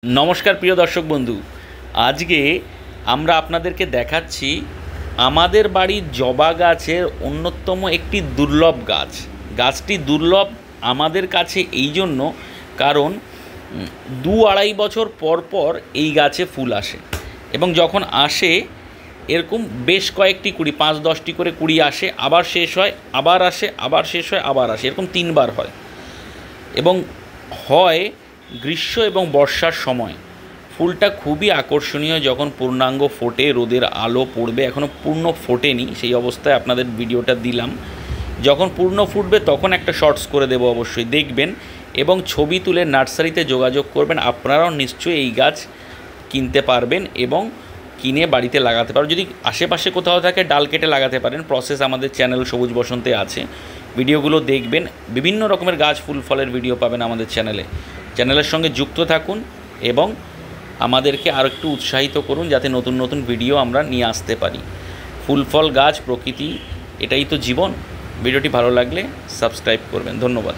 नमस्कार प्रिय दर्शक बंधु आज के আমরা আপনাদেরকে দেখাচ্ছি আমাদের বাড়ির জবা গাছের অন্যতম একটি দুর্লভ গাছ। গাছটি দুর্লভ আমাদের কাছে এই জন্য কারণ 2-2.5 বছর পর পর এই গাছে ফুল আসে এবং যখন আসে এরকম বেশ কয়েকটি কুড়ি 5-10টি করে কুড়ি আসে, আবার শেষ হয়, আবার আসে, আবার শেষ হয়, আবার আসে, এরকম 3বার হয় এবং হয় গ্রীষ্ম এবং বর্ষার সময়। ফুলটা খুবই আকর্ষণীয় যখন পূর্ণাঙ্গ ফোটে, রোদের আলো পড়বে, এখনও পূর্ণ ফোটেনি সেই অবস্থায় আপনাদের ভিডিওটা দিলাম। যখন পূর্ণ ফুটবে তখন একটা শর্টস করে দেবো, অবশ্যই দেখবেন এবং ছবি তুলে নার্সারিতে যোগাযোগ করবেন। আপনারাও নিশ্চয়ই এই গাছ কিনতে পারবেন এবং কিনে বাড়িতে লাগাতে পারবেন। যদি আশেপাশে কোথাও থাকে ডাল কেটে লাগাতে পারেন, প্রসেস আমাদের চ্যানেল সবুজ বসন্তে আছে, ভিডিওগুলো দেখবেন। বিভিন্ন রকমের গাছ ফুল ফলের ভিডিও পাবেন আমাদের চ্যানেলের সঙ্গে যুক্ত থাকুন এবং আমাদেরকে আরও একটু উৎসাহিত করুন যাতে নতুন নতুন ভিডিও আমরা নিয়ে আসতে পারি। ফুল ফল গাছ প্রকৃতি এটাই তো জীবন। ভিডিওটি ভালো লাগলে সাবস্ক্রাইব করবেন। ধন্যবাদ।